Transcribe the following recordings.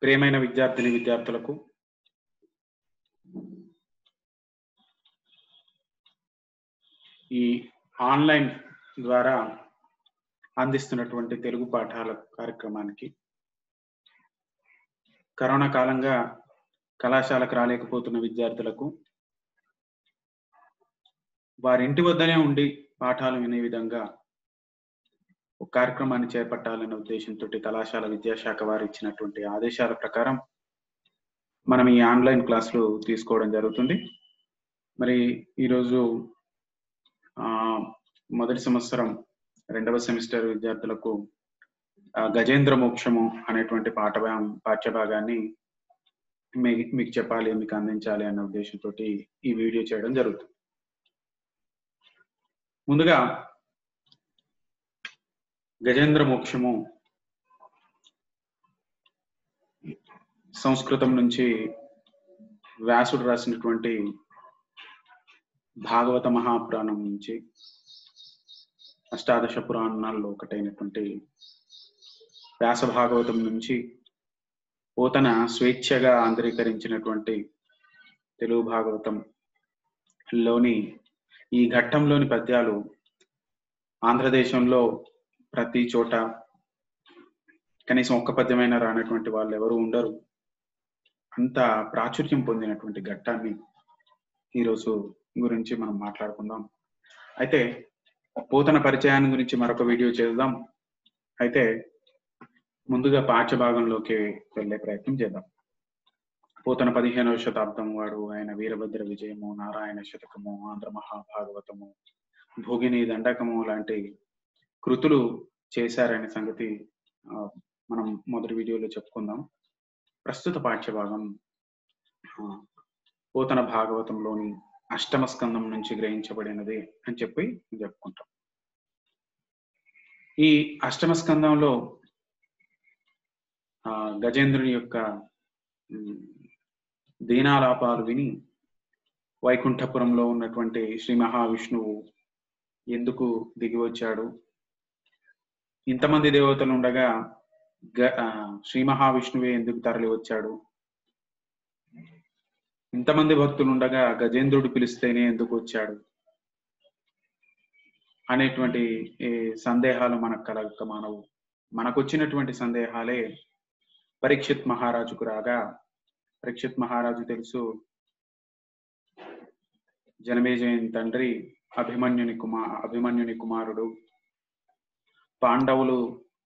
ప్రియమైన విద్యార్థిని విద్యార్థులకు ఈ ఆన్లైన్ ద్వారా అందిస్తున్నటువంటి తెలుగు పాఠాల కార్యక్రమానికి కరోనా కాలంగా కళాశాలకు రాలేకపోతున్న విద్యార్థులకు వారి ఇంటి వద్దనే ఉండి పాఠాలు వినే విధంగా ఒక కార్యక్రమాన్ని చేపట్టాలనే ఉద్దేశంతో కళాశాల విద్యాశాఖ వారు ఇచ్చినటువంటి ఆదేశాల ప్రకారం మనం ఈ ఆన్లైన్ క్లాసులు తీసుకోవడం జరుగుతుంది. మరి ఈరోజు మొదటి సంవత్సరం 2వ సెమిస్టర్ విద్యార్థులకు గజేంద్ర మోక్షము అనేటువంటి పాఠ్యభాగాన్ని మీకు చెప్పాలి, మీకు అందించాలి అనే ఉద్దేశంతో ఈ వీడియో చేయడం జరుగుతుంది. ముందుగా గజేంద్ర మోక్షము సంస్కృతం నుంచి వ్యాసుడు రాసినటువంటి భాగవత మహాపురాణం నుంచి అష్టాదశ పురాణాల్లో ఒకటైనటువంటి వ్యాస భాగవతం నుంచి పోతన స్వేచ్ఛగా ఆంధ్రీకరించినటువంటి తెలుగు భాగవతం లోని ఈ ఘట్టంలోని పద్యాలు ఆంధ్రదేశంలో ప్రతి చోట కనీసం ఒక్క పద్యమైనా రానటువంటి వాళ్ళు ఎవరు ఉండరు. అంత ప్రాచుర్యం పొందినటువంటి ఘట్టాన్ని ఈరోజు గురించి మనం మాట్లాడుకుందాం. అయితే పోతన పరిచయాన్ని గురించి మరొక వీడియో చేద్దాం. అయితే ముందుగా పాఠ్యభాగంలోకి వెళ్ళే ప్రయత్నం చేద్దాం. పోతన 15వ శతాబ్దం వాడు. ఆయన వీరభద్ర విజయము, నారాయణ శతకము, ఆంధ్ర మహాభాగవతము, భోగిని దండకము లాంటి కృతులు చేశారనే సంగతి మనం మొదటి వీడియోలో చెప్పుకుందాం. ప్రస్తుత పాఠ్యభాగం పోతన భాగవతంలోని అష్టమ స్కందం నుంచి గ్రహించబడినది అని చెప్పి చెప్పుకుంటాం. ఈ అష్టమ స్కందంలో గజేంద్రుని యొక్క దీనాలాపాలు విని వైకుంఠపురంలో ఉన్నటువంటి శ్రీ మహావిష్ణువు ఎందుకు దిగి వచ్చాడు, ఇంతమంది దేవతలు ఉండగా శ్రీ మహావిష్ణువే ఎందుకు తరలి వచ్చాడు, ఇంతమంది భక్తులు ఉండగా గజేంద్రుడు పిలిస్తేనే ఎందుకు వచ్చాడు అనేటువంటి సందేహాలు మనకు కలగక మానవు. మనకు వచ్చినటువంటి సందేహాలే పరీక్షిత్ మహారాజుకు రాగా, పరీక్షిత్ మహారాజు తెలుసు జనమేజయుని తండ్రి, అభిమన్యుని కుమారుడు, పాండవులు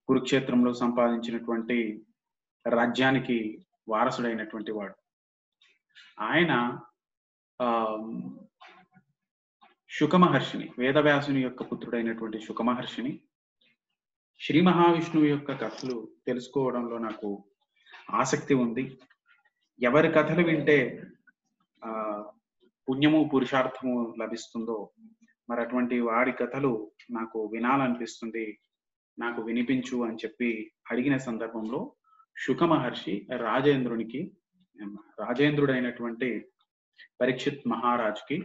కురుక్షేత్రంలో సంపాదించినటువంటి రాజ్యానికి వారసుడైనటువంటి వాడు. ఆయన శుకమహర్షిని, వేదవ్యాసుని యొక్క పుత్రుడైనటువంటి శుకమహర్షిని శ్రీ మహావిష్ణువు యొక్క కథలు తెలుసుకోవడంలో నాకు ఆసక్తి ఉంది. ఎవరి కథలు వింటే పుణ్యము పురుషార్థము లభిస్తుందో మరి అటువంటి వాడి కథలు నాకు వినాలనిపిస్తుంది, నాకు వినిపించు అని చెప్పి అడిగిన సందర్భంలో శుక మహర్షి రాజేంద్రుడైనటువంటి పరీక్షిత్ మహారాజుకి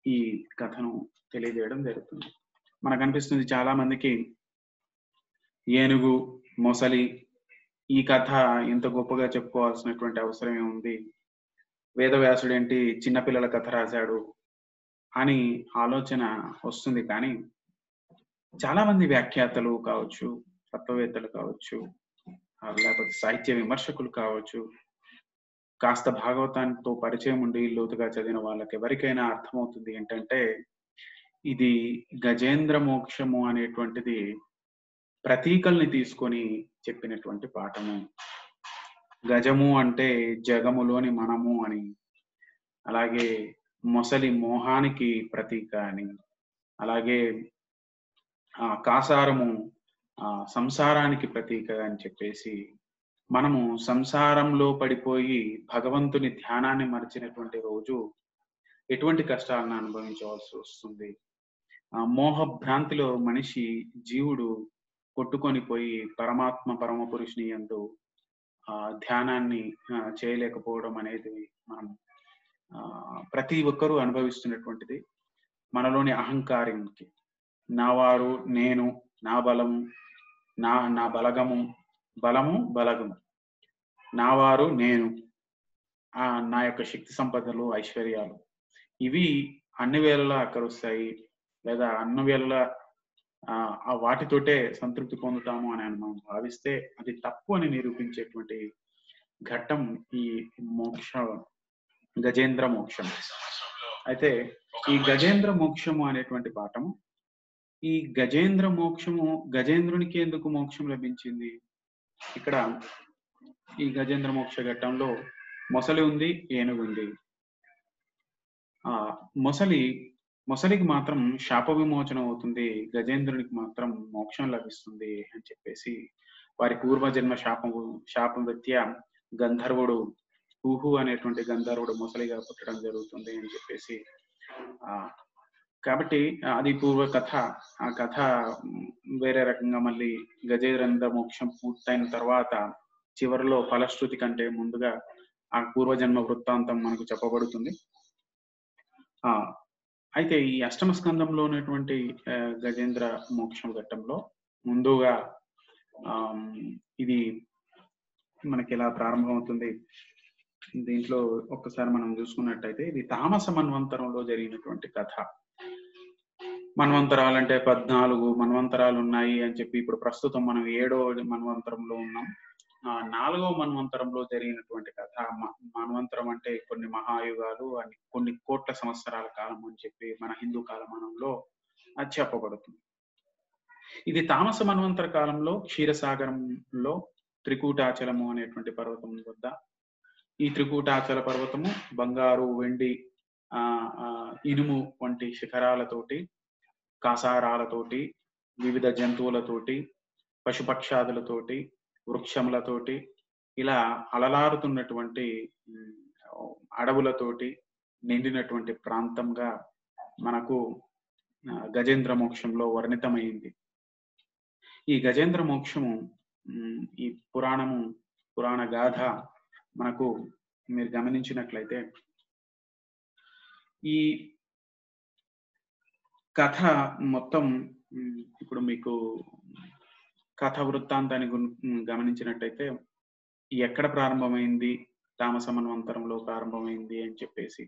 ఈ కథను తెలియజేయడం జరుగుతుంది. మనకు అనిపిస్తుంది చాలా మందికి ఏనుగు, మొసలి ఈ కథ ఇంత గొప్పగా చెప్పుకోవాల్సినటువంటి అవసరమే ఉంది, వేదవ్యాసుడు ఏంటి చిన్నపిల్లల కథ రాశాడు అని ఆలోచన వస్తుంది. కానీ చాలా మంది వ్యాఖ్యాతలు కావచ్చు, తత్వవేత్తలు కావచ్చు, లేకపోతే సాహిత్య విమర్శకులు కావచ్చు, కాస్త భాగవతానితో పరిచయం ఉండి లోతుగా చదివిన వాళ్ళకి ఎవరికైనా అర్థమవుతుంది ఏంటంటే ఇది గజేంద్ర మోక్షము అనేటువంటిది ప్రతీకల్ని తీసుకొని చెప్పినటువంటి పాఠము. గజము అంటే జగములోని మనము అని, అలాగే మొసలి మోహానికి ప్రతీక అని, అలాగే కాసారము సంసారానికి ప్రతీక అని చెప్పేసి మనము సంసారంలో పడిపోయి భగవంతుని ధ్యానాన్ని మరిచినటువంటి రోజు ఎటువంటి కష్టాలను అనుభవించవలసి వస్తుంది. మోహ భ్రాంతిలో మనిషి జీవుడు కొట్టుకొని పోయి పరమ పురుషుని యందు ధ్యానాన్ని చేయలేకపోవడం అనేది మనం ప్రతి ఒక్కరూ అనుభవిస్తున్నటువంటిది. మనలోని అహంకారానికి నా వారు, నేను, నా బలము, నా బలగము, బలము బలగము, నా వారు నేను, నా యొక్క శక్తి సంపదలు, ఐశ్వర్యాలు ఇవి అన్ని వేళలా అక్కరొస్తాయి. లేదా అన్ని వేళలా ఆ వాటితోటే సంతృప్తి పొందుతాము అని మనం భావిస్తే అది తప్పు అని నిరూపించేటువంటి ఘట్టం ఈ మోక్ష గజేంద్ర మోక్షం. అయితే ఈ గజేంద్ర మోక్షము అనేటువంటి పాఠము, ఈ గజేంద్ర మోక్షము గజేంద్రునికి ఎందుకు మోక్షం లభించింది? ఇక్కడ ఈ గజేంద్ర మోక్ష ఘట్టంలో మొసలి ఉంది, ఏనుగు ఉంది. ఆ మొసలికి మాత్రం శాప విమోచనం అవుతుంది, గజేంద్రునికి మాత్రం మోక్షం లభిస్తుంది అని చెప్పేసి వారి పూర్వజన్మ శాపం రీత్యా గంధర్వుడు ఊహు అనేటువంటి గంధర్వుడు మొసలిగా పుట్టడం జరుగుతుంది అని చెప్పేసి కాబట్టి అది పూర్వ కథ. ఆ కథ వేరే రకంగా మళ్ళీ గజేంద్ర మోక్షం పూర్తయిన తర్వాత చివరిలో ఫలశ్రుతి కంటే ముందుగా ఆ పూర్వజన్మ వృత్తాంతం మనకు చెప్పబడుతుంది. అయితే ఈ అష్టమ స్కందంలో ఉన్నటువంటి గజేంద్ర మోక్షం ఘట్టంలో ముందుగా ఇది మనకి ఎలా ప్రారంభమవుతుంది? దీంట్లో ఒక్కసారి మనం చూసుకున్నట్టయితే ఇది తామస మన్వంతరంలో జరిగినటువంటి కథ. మన్వంతరాలు అంటే 14 మన్వంతరాలు ఉన్నాయి అని చెప్పి ఇప్పుడు ప్రస్తుతం మనం 7వ మన్వంతరంలో ఉన్నాం. 4వ మన్వంతరంలో జరిగినటువంటి కథ. మన్వంతరం అంటే కొన్ని మహాయుగాలు అని కొన్ని కోట్ల సంవత్సరాల కాలం అని చెప్పి మన హిందూ కాలమానంలో అది చెప్పబడుతుంది. ఇది తామస మన్వంతర కాలంలో క్షీరసాగరంలో త్రికూటాచలము అనేటువంటి పర్వతం వద్ద, ఈ త్రికూటాచల పర్వతము బంగారు, వెండి, ఇనుము వంటి శిఖరాలతోటి, కాసారాలతోటి, వివిధ జంతువులతోటి, పశుపక్షాదులతోటి, వృక్షములతోటి ఇలా అలలారుతున్నటువంటి అడవులతోటి నిండినటువంటి ప్రాంతంగా మనకు గజేంద్ర మోక్షంలో వర్ణితమైంది. ఈ గజేంద్ర మోక్షము ఈ పురాణ గాథ మనకు మీరు గమనించినట్లయితే ఈ కథ మొత్తం ఇప్పుడు మీకు కథ వృత్తాంతాన్ని గమనించినట్టయితే ఎక్కడ ప్రారంభమైంది, తామస మన్వంతరంలో ప్రారంభమైంది అని చెప్పేసి,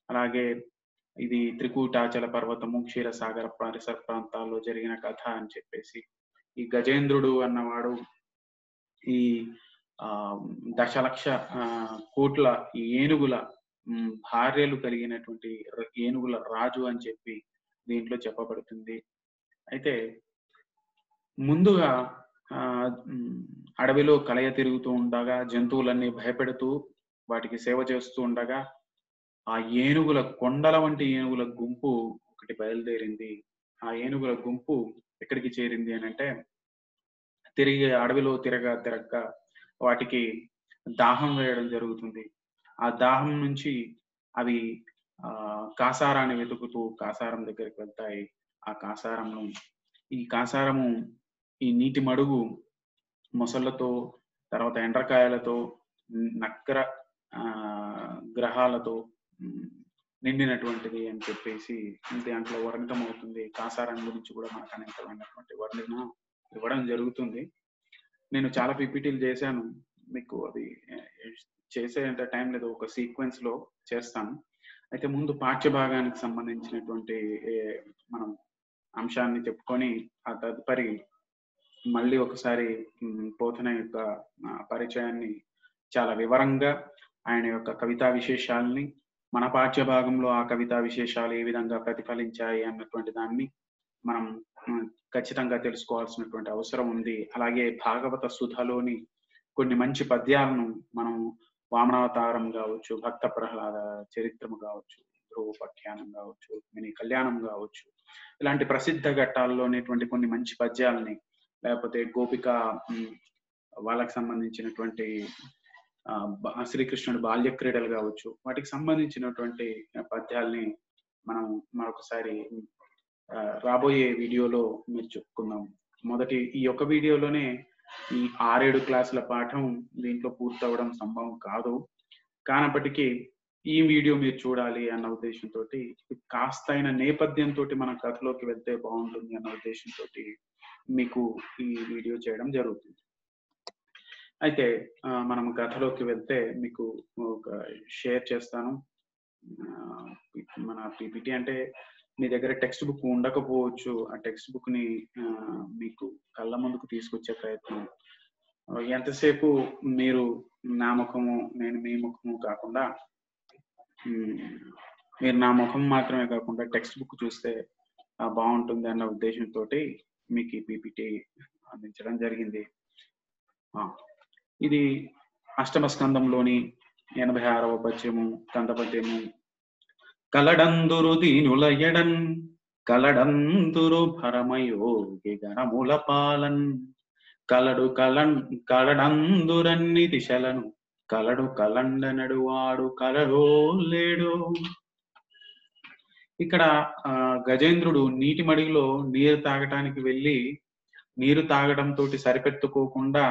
అలాగే ఇది త్రికూటాచల పర్వతము, క్షీరసాగర పరిసర ప్రాంతాల్లో జరిగిన కథ అని చెప్పేసి, ఈ గజేంద్రుడు అన్నవాడు ఈ 10,00,000 కోట్ల ఏనుగుల భార్యలు కలిగినటువంటి ఏనుగుల రాజు అని చెప్పి దీంట్లో చెప్పబడుతుంది. అయితే ముందుగా అడవిలో కలయ తిరుగుతూ ఉండగా, జంతువులన్నీ భయపెడుతూ వాటికి సేవ చేస్తూ ఉండగా, ఆ ఏనుగుల కొండల వంటి ఏనుగుల గుంపు ఒకటి బయలుదేరింది. ఆ ఏనుగుల గుంపు ఎక్కడికి చేరింది అని అంటే, తిరిగి అడవిలో తిరగగా వాటికి దాహం వేయడం జరుగుతుంది. ఆ దాహం నుంచి అవి కాసారాన్ని వెతుకుతూ కాసారం దగ్గరికి వెళ్తాయి. ఆ కాసారము ఈ నీటి మడుగు మొసళ్ళతో, తర్వాత ఎండ్రకాయలతో, నక్కర గ్రహాలతో నిండినటువంటిది అని చెప్పేసి దాంట్లో వర్ణితం అవుతుంది. కాసారం గురించి కూడా మనకు అనేకమైనటువంటి వర్ణన ఇవ్వడం జరుగుతుంది. నేను చాలా పీపీటీలు చేశాను, మీకు అది చేసేంత టైం లేదు, ఒక సీక్వెన్స్ లో చేస్తాను. అయితే ముందు పాఠ్య భాగానికి సంబంధించినటువంటి మనం అంశాన్ని చెప్పుకొని ఆ తదుపరి మళ్ళీ ఒకసారి పోతన యొక్క పరిచయాన్ని చాలా వివరంగా, ఆయన యొక్క కవితా విశేషాలని, మన పాఠ్య భాగంలో ఆ కవితా విశేషాలు ఏ విధంగా ప్రతిఫలించాయి అన్నటువంటి దాన్ని మనం ఖచ్చితంగా తెలుసుకోవాల్సినటువంటి అవసరం ఉంది. అలాగే భాగవత సుధలోని కొన్ని మంచి పద్యాలను మనం వామనావతారం కావచ్చు, భక్త ప్రహ్లాద చరిత్రము కావచ్చు, ధ్రువోపాఖ్యానం కావచ్చు, మినీ కళ్యాణం కావచ్చు, ఇలాంటి ప్రసిద్ధ ఘట్టాల్లోనేటువంటి కొన్ని మంచి పద్యాలని, లేకపోతే గోపిక వాళ్ళకి సంబంధించినటువంటి శ్రీకృష్ణుడి బాల్య క్రీడలు కావచ్చు, వాటికి సంబంధించినటువంటి పద్యాల్ని మనం మరొకసారి రాబోయే వీడియోలో మీరు చెప్పుకుందాం. మొదటి ఈ యొక్క వీడియోలోనే ఈ 6-7 క్లాసుల పాఠం దీంట్లో పూర్తవడం సంభవం కాదు. కానప్పటికీ ఈ వీడియో మీరు చూడాలి అన్న ఉద్దేశంతో, కాస్తైన నేపథ్యంతో మన కథలోకి వెళ్తే బాగుంటుంది అన్న ఉద్దేశంతో మీకు ఈ వీడియో చేయడం జరుగుతుంది. అయితే మనం కథలోకి వెళ్తే మీకు ఒక షేర్ చేస్తాను. మన పీపీటీ అంటే మీ దగ్గర టెక్స్ట్ బుక్ ఉండకపోవచ్చు. ఆ టెక్స్ట్ బుక్‌ని మీకు కళ్ళ ముందుకు తీసుకొచ్చే ప్రయత్నం. ఎంతసేపు మీరు నా ముఖము, నేను మీ ముఖము కాకుండా మీరు నా ముఖం మాత్రమే కాకుండా టెక్స్ట్ బుక్ చూస్తే బాగుంటుంది అన్న ఉద్దేశంతోటి మీకు ఈ పీపీటీ అందించడం జరిగింది. ఇది అష్టమ స్కందంలోని 86వ పద్యము, కందపద్యము. కలడందురు దీనులయడన్ కలడందురు భరమయోగి గణముల పాలన్ కలడందురన్ని దిశలను కలడు కలండనడు వాడు కలడో లేడు. ఇక్కడ గజేంద్రుడు నీటి మడిలో నీరు తాగటానికి వెళ్ళి నీరు తాగడంతో సరిపెట్టుకోకుండా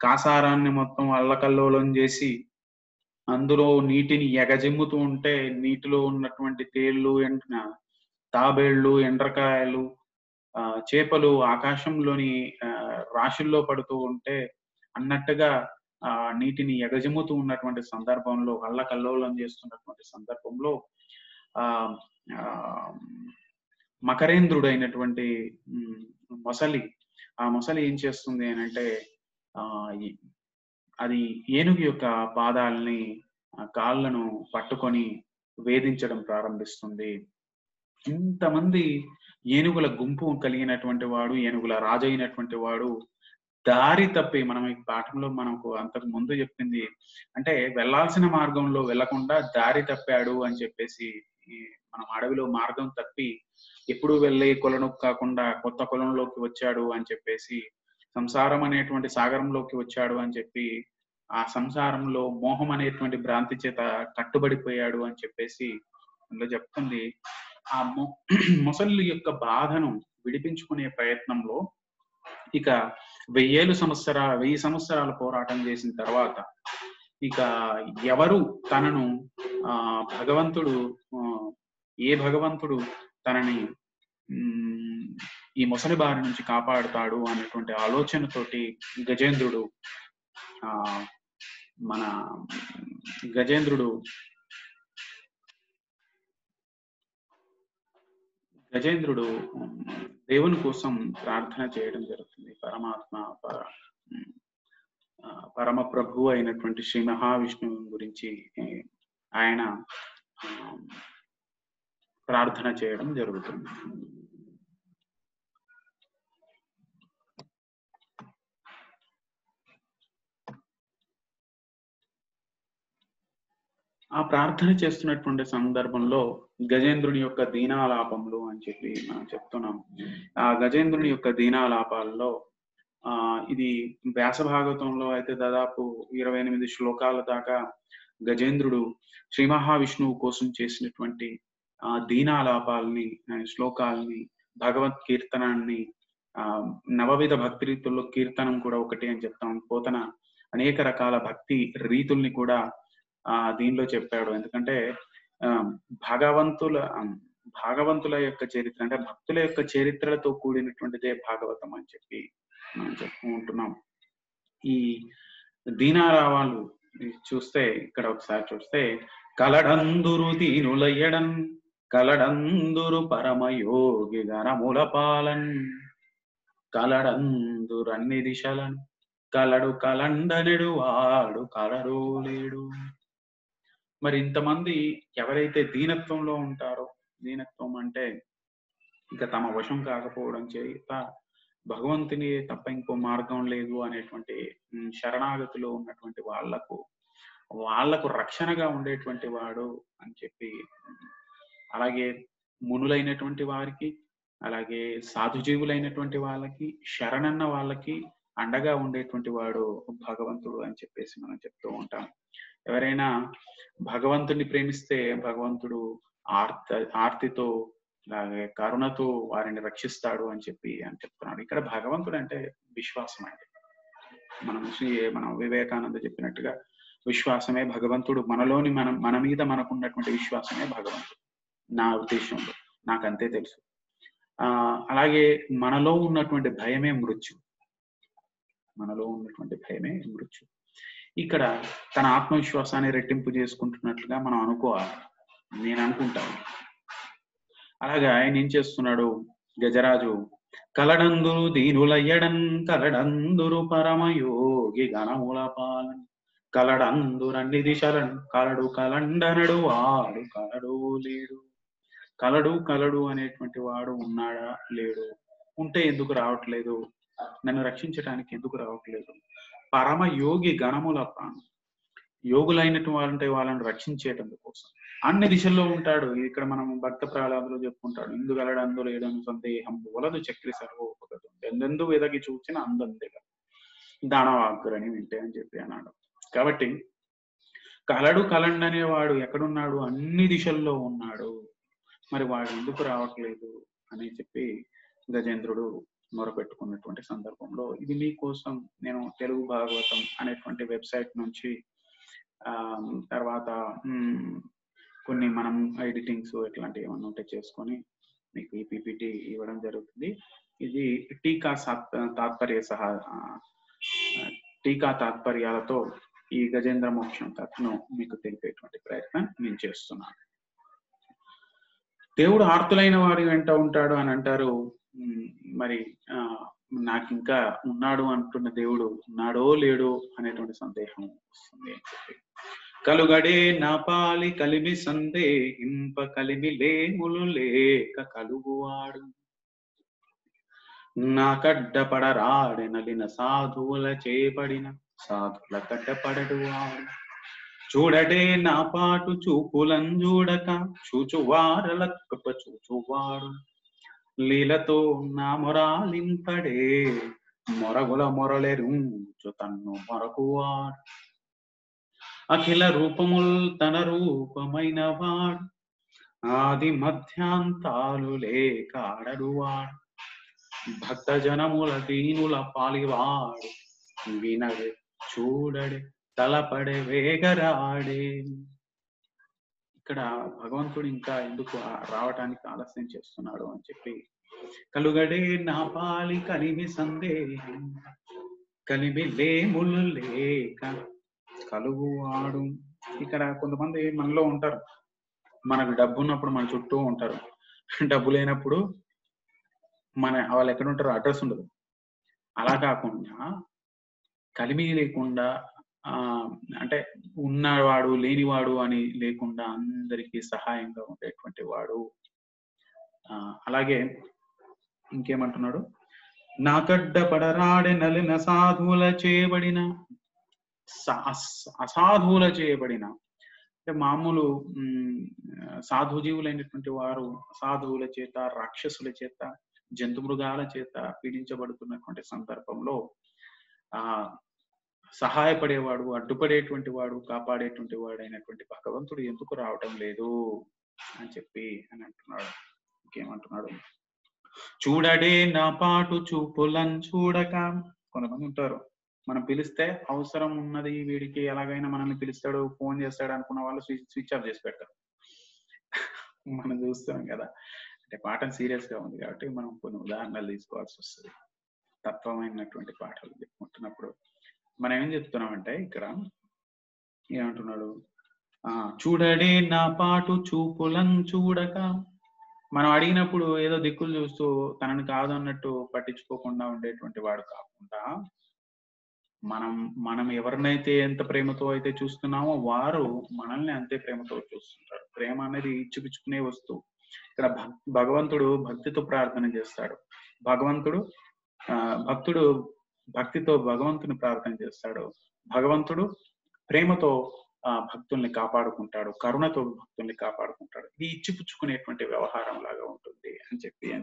కాసారాన్ని మొత్తం అల్లకల్లోలం చేసి అందులో నీటిని ఎగజిమ్ముతూ ఉంటే నీటిలో ఉన్నటువంటి తేళ్లు, తాబేళ్లు, ఎండ్రకాయలు, చేపలు ఆకాశంలోని రాశుల్లో పడుతూ ఉంటే అన్నట్టుగా నీటిని ఎగజిమ్ముతూ ఉన్నటువంటి సందర్భంలో, అల్లకల్లోలం చేస్తున్నటువంటి సందర్భంలో మకరేంద్రుడు అయినటువంటి మొసలి, ఆ మొసలి ఏం చేస్తుంది అని అంటే అది ఏనుగు యొక్క పాదాలని, కాళ్ళను పట్టుకొని వేధించడం ప్రారంభిస్తుంది. ఇంతమంది ఏనుగుల గుంపు కలిగినటువంటి వాడు, ఏనుగుల రాజు అయినటువంటి వాడు దారి తప్పి, మనం ఈ పాఠంలో మనకు అంతకు ముందు చెప్పింది అంటే వెళ్లాల్సిన మార్గంలో వెళ్లకుండా దారి తప్పాడు అని చెప్పేసి, మనం అడవిలో మార్గం తప్పి ఎప్పుడు వెళ్ళే కొలను కాకుండా కొత్త కొలంలోకి వచ్చాడు అని చెప్పేసి, సంసారం అనేటువంటి సాగరంలోకి వచ్చాడు అని చెప్పి, ఆ సంసారంలో మోహం అనేటువంటి భ్రాంతి చేత కట్టుబడిపోయాడు అని చెప్పేసి అందులో చెప్తుంది. ఆ మొసలి యొక్క బాధను విడిపించుకునే ప్రయత్నంలో ఇక 1000 సంవత్సరాల పోరాటం చేసిన తర్వాత ఇక ఎవరు తనను ఏ భగవంతుడు తనని ఈ మొసలి బారి నుంచి కాపాడుతాడు అనేటువంటి ఆలోచనతోటి గజేంద్రుడు దేవుని కోసం ప్రార్థన చేయడం జరుగుతుంది. పరమ ప్రభు అయినటువంటి శ్రీ మహావిష్ణువు గురించి ఆయన ప్రార్థన చేయడం జరుగుతుంది. ఆ ప్రార్థన చేస్తున్నటువంటి సందర్భంలో గజేంద్రుని యొక్క దీనాలాపములు అని చెప్పి మనం చెప్తున్నాం. ఆ గజేంద్రుని యొక్క దీనాలాపాల్లో ఇది వ్యాస భాగవతంలో అయితే దాదాపు 28 శ్లోకాల దాకా గజేంద్రుడు శ్రీ మహావిష్ణువు కోసం చేసినటువంటి దీనాలాపాలని, శ్లోకాలని, భగవత్ కీర్తనాన్ని, నవవిధ భక్తి రీతుల్లో కీర్తనం కూడా ఒకటి అని చెప్తాం. పోతన అనేక రకాల భక్తి రీతుల్ని కూడా దీనిలో చెప్పాడు. ఎందుకంటే భాగవంతుల యొక్క చరిత్ర అంటే భక్తుల యొక్క చరిత్రలతో కూడినటువంటిదే భాగవతం అని చెప్పి మనం చెప్పుకుంటున్నాం. ఈ దీనారావాలు చూస్తే, ఇక్కడ ఒకసారి చూస్తే, కలడందురు దీనులయ్యడన్ కలడందురు పరమయోగి గణముల పాలన్ కలడందురు అన్ని దిశలను కలడు కలండనెడు వాడు కలడు లేడు. మరి ఇంతమంది ఎవరైతే దీనత్వంలో ఉంటారో, దీనత్వం అంటే ఇంకా తమ వశం కాకపోవడం చేత భగవంతుని తప్ప ఇంకో మార్గం లేదు అనేటువంటి శరణాగతిలో ఉన్నటువంటి వాళ్లకు రక్షణగా ఉండేటువంటి వాడు అని చెప్పి, అలాగే మునులైనటువంటి వారికి, అలాగే సాధుజీవులైనటువంటి వాళ్ళకి, శరణన్న వాళ్ళకి అండగా ఉండేటువంటి వాడు భగవంతుడు అని చెప్పేసి మనం చెప్తూ ఉంటాం. ఎవరైనా భగవంతుని ప్రేమిస్తే భగవంతుడు ఆర్తితో, అలాగే కరుణతో వారిని రక్షిస్తాడు అని చెప్తున్నాడు. ఇక్కడ భగవంతుడు అంటే విశ్వాసం అండి. మనం వివేకానంద చెప్పినట్టుగా విశ్వాసమే భగవంతుడు. మన మీద మనకున్నటువంటి విశ్వాసమే భగవంతుడు నా ఉద్దేశంలో, నాకంతే తెలుసు. అలాగే మనలో ఉన్నటువంటి భయమే మృత్యు. మనలో ఉన్నటువంటి భయమే మృత్యు. ఇక్కడ తన ఆత్మవిశ్వాసాన్ని రెట్టింపు చేసుకుంటున్నట్లుగా మనం అనుకోవాలి, నేను అనుకుంటాను. అలాగా ఆయన ఏం చేస్తున్నాడు, గజరాజు కలడందురు దీనులయ్యడన్ కలడందురు పరమయోగి గణముల పాలన్ కలడందురన్ని దిశలను కలడు కలండనడు వాడు కలడు లేడు. కలడు కలడు అనేటువంటి వాడు ఉన్నాడా లేడు, ఉంటే ఎందుకు రావట్లేదు, నన్ను రక్షించడానికి ఎందుకు రావట్లేదు. పరమ యోగి గణముల ప్రాణం, యోగులైనటువంటి వాళ్ళని రక్షించేటందు కోసం అన్ని దిశల్లో ఉంటాడు. ఇక్కడ మనం భక్త ప్రహ్లాదులో చెప్పుకుంటాడు, ఇందు గలడు అందు లేడని సందేహం వలదు చక్రి సర్వోపగతం ఎందెందు వెదకి చూచిన అందంతేగా దానవాగ్రని వింటే అని చెప్పి అన్నాడు. కాబట్టి కలడు కలండ్ అనేవాడు ఎక్కడున్నాడు, అన్ని దిశల్లో ఉన్నాడు, మరి వాడు ఎందుకు రావట్లేదు అని చెప్పి గజేంద్రుడు మొరపెట్టుకున్నటువంటి సందర్భంలో, ఇది మీకోసం నేను తెలుగు భాగవతం అనేటువంటి వెబ్సైట్ నుంచి తర్వాత కొన్ని మనం ఎడిటింగ్స్ ఇట్లాంటివి ఏమన్నా ఉంటే చేసుకొని మీకు ఈ పీపీటీ ఇవ్వడం జరుగుతుంది. ఇది టీకా తాత్పర్యాలతో ఈ గజేంద్ర మోక్షం కథను మీకు తెలిపేటువంటి ప్రయత్నం నేను చేస్తున్నాను. దేవుడు ఆర్తులైన వారి వెంట ఉంటాడు అని అంటారు. మరి నాకు ఇంకా ఉన్నాడు అంటున్న దేవుడు ఉన్నాడో లేడో అనేటువంటి సందేహం వస్తుంది అని చెప్పి, కలుగడే నా పాలి కలిమి సందేహింప కలిమి లేములు లేక కలుగువాడు నా కడ్డపడరాడె నలిన సాధువుల చేపడిన సాధుల కడ్డపడడు వాడు చూడడే నా పాటు చూపులం చూడక చూచువారల కృప చూచువాడు లీలతో నా మొరాలింపడే మొరగుల మొరలెరుంచు తన్ను మొరకువాడు అఖిల రూపముల్ తన రూపమైన వాడు ఆది మధ్యాంతాలు లేక ఆడడువాడు భక్త జనముల దీనుల పాలివాడు వినడే చూడడే తలపడే వేగరాడే. ఇక్కడ భగవంతుడు ఇంకా ఎందుకు రావటానికి ఆలస్యం చేస్తున్నాడు అని చెప్పి, కలుగడే నా పాలి కలిమి సందేహం కలిమి లేములు లేక కలుగువాడు. ఇక్కడ కొంతమంది మనలో ఉంటారు, మనకు డబ్బు ఉన్నప్పుడు మన చుట్టూ ఉంటారు, డబ్బు లేనప్పుడు వాళ్ళు ఎక్కడ ఉంటారో అడ్రస్ ఉండదు. అలా కాకుండా కలిమి లేకుండా అంటే ఉన్నవాడు లేనివాడు అని లేకుండా అందరికీ సహాయంగా ఉండేటువంటి వాడు. అలాగే ఇంకేమంటున్నాడు, నాకడ్డ పడరాడే నలిన సాధువుల చేయబడిన అసాధువుల చేయబడిన అంటే మామూలు సాధుజీవులైనటువంటి వారు సాధువుల చేత రాక్షసుల చేత జంతు మృగాల చేత పీడించబడుతున్నటువంటి సందర్భంలో సహాయపడేవాడు అడ్డుపడేటువంటి వాడు కాపాడేటువంటి వాడు అయినటువంటి భగవంతుడు ఎందుకు రావటం లేదు అని చెప్పి అని అంటున్నాడు. ఇంకేమంటున్నాడు, చూడడే నా పాటు చూపులం చూడక. కొంతమంది ఉంటారు, మనం పిలిస్తే అవసరం ఉన్నది వీడికి, ఎలాగైనా మనల్ని పిలుస్తాడు ఫోన్ చేస్తాడు అనుకున్న వాళ్ళు స్విచ్ ఆఫ్ చేసి పెడతారు. మనం చూస్తాం కదా, అంటే పాఠం సీరియస్ గా ఉంది కాబట్టి మనం కొన్ని ఉదాహరణలు తీసుకోవాల్సి వస్తుంది. తత్వమైనటువంటి పాఠాలు చెప్పుకుంటున్నప్పుడు మనం ఏం చెప్తున్నామంటే, ఇక్కడ ఏమంటున్నాడు, చూడడే నా పాటు చూపులం చూడక. మనం అడిగినప్పుడు ఏదో దిక్కులు చూస్తూ తనని కాదు అన్నట్టు పట్టించుకోకుండా ఉండేటువంటి వాడు కాకుండా, మనం ఎవరినైతే ఎంత ప్రేమతో అయితే చూస్తున్నామో వారు మనల్ని అంతే ప్రేమతో చూస్తుంటారు. ప్రేమ అనేది ఇచ్చిపుచ్చుకునే వస్తువు. ఇక్కడ భగవంతుడు భక్తితో ప్రార్థన చేస్తాడు. భక్తుడు భక్తితో భగవంతుని ప్రార్థన చేస్తాడు. భగవంతుడు ప్రేమతో భక్తుల్ని కాపాడుకుంటాడు, కరుణతో భక్తుల్ని కాపాడుకుంటాడు. ఇది ఇచ్చిపుచ్చుకునేటువంటి వ్యవహారం లాగా ఉంటుంది అని చెప్పి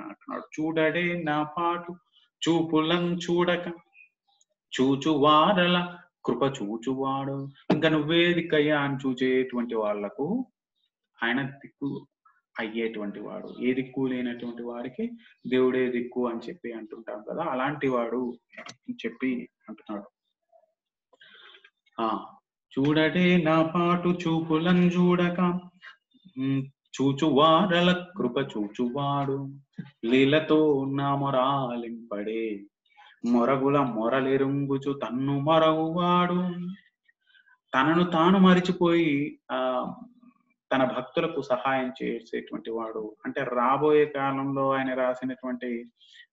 అంటున్నాడు. చూడడే నా పాటు చూపులం చూడక చూచువారల కృప చూచువాడు. ఇంకా నువ్వేదికయ్యా అని చూచేటువంటి వాళ్లకు ఆయన దిక్కు అయ్యేటువంటి వాడు. ఏ దిక్కు లేనటువంటి వాడికి దేవుడే దిక్కు అని చెప్పి అంటుంటాం కదా, అలాంటి వాడు అని చెప్పి అంటున్నాడు. చూడటే నా పాటు చూపులం చూడక చూచువారల కృప చూచువాడు లీలతో నా మొరాలింపడే మొరగుల మొరలెరుంగుచు తన్ను మరవువాడు. తనను తాను మరిచిపోయి ఆ తన భక్తులకు సహాయం చేసేటువంటి వాడు. అంటే రాబోయే కాలంలో ఆయన రాసినటువంటి